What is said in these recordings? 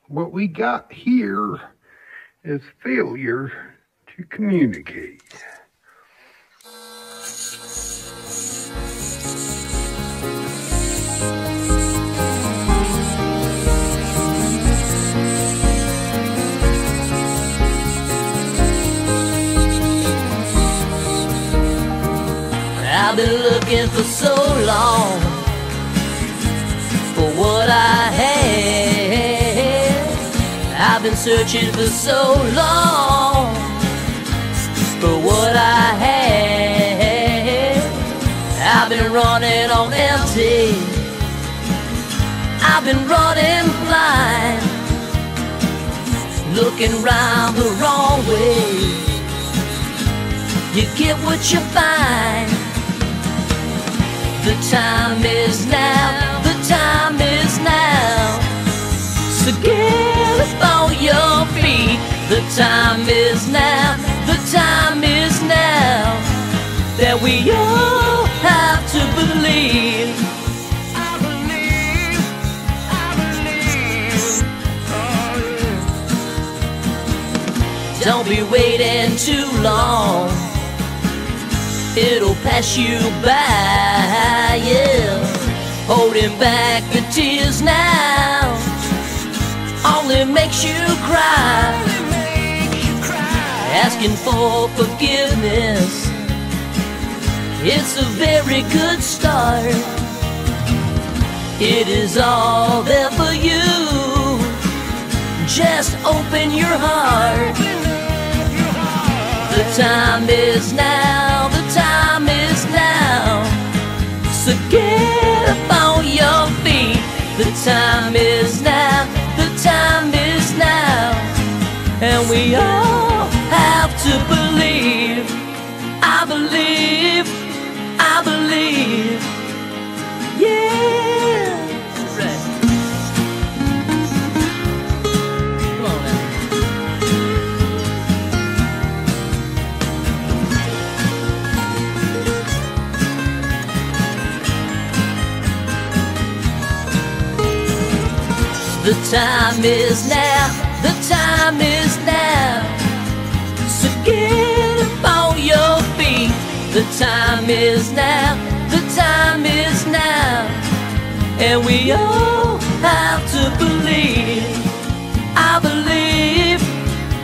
what we got here is failure to communicate. I've been looking for so long for what I had. I've been searching for so long for what I had. I've been running on empty. I've been running blind, looking round the wrong way. You get what you find. The time is now, the time is now. So get up on your feet. The time is now, the time is now. That we all have to believe. I believe, I believe. Oh, yeah. Don't be waiting too long. It'll pass you by, yeah. Holding back the tears now only makes you cry. Asking for forgiveness, it's a very good start. It is all there for you. Just open your heart. The time is now, the time is now. So get up on your feet. The time is now, the time is now. And we all have to believe. I believe, I believe. Yeah. Right. Come on now. The time is now, the time is now. So get up on your feet. The time is now, the time is now. And we all have to believe. I believe,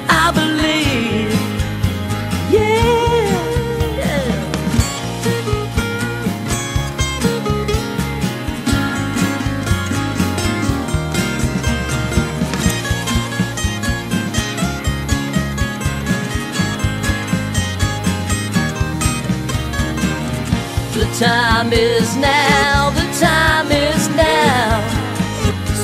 I believe. Yeah, yeah. The time is now, the time is now.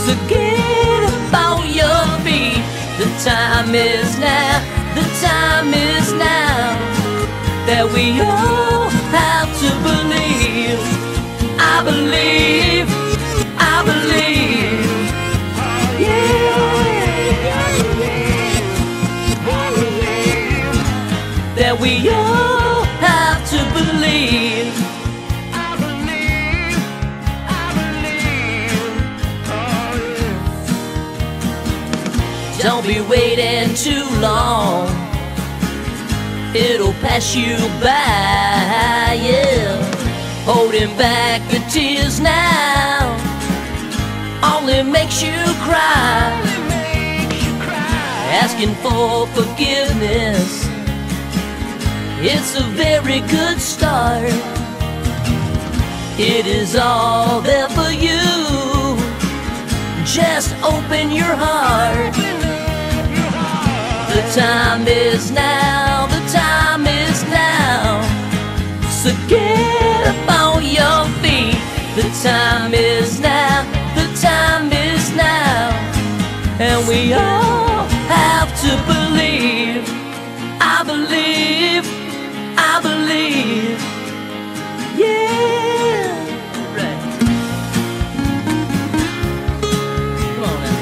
So get up on your feet. The time is now, the time is now. That we all have to believe. I believe, I believe. Yeah, I believe. That we all have to believe. Don't be waiting too long. It'll pass you by, yeah. Holding back the tears now only makes you cry. Asking for forgiveness, it's a very good start. It is all there for you. Just open your heart. The time is now, the time is now. So get up on your feet. The time is now, the time is now. And we all have to believe. I believe, I believe. Yeah. Right. Come on now.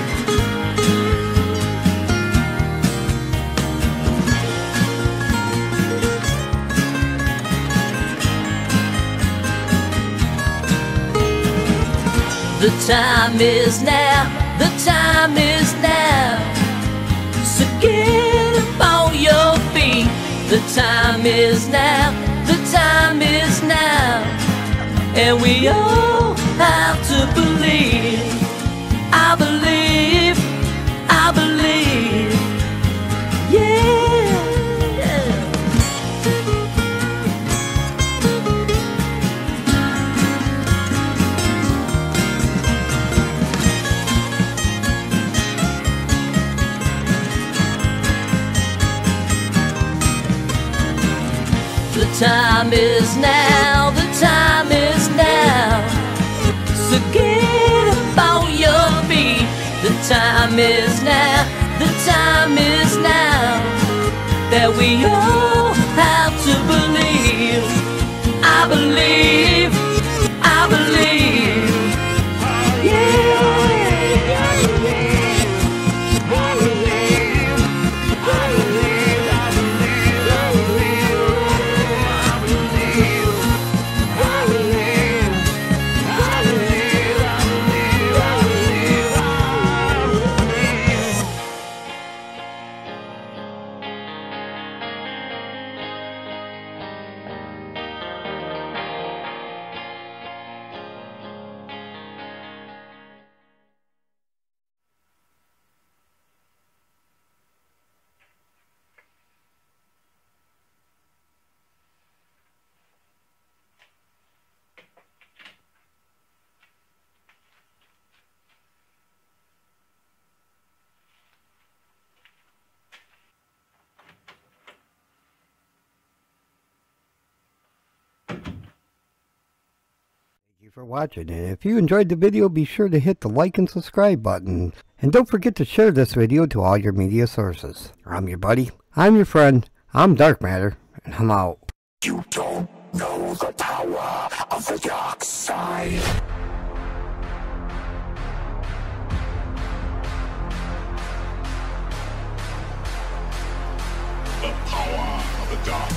The time is now, the time is now. time is now, the time is now, and we all have to believe. I believe, I believe, yeah. The time is now, the time is now, so get up on your feet. The time is now, the time is now, that we all have to believe. I believe, I believe, yeah. Thank you for watching, and if you enjoyed the video, be sure to hit the like and subscribe button, and don't forget to share this video to all your media sources. I'm your buddy, I'm your friend, I'm Dark Matter, and I'm out. You don't know the power of the dark side. The power of the dark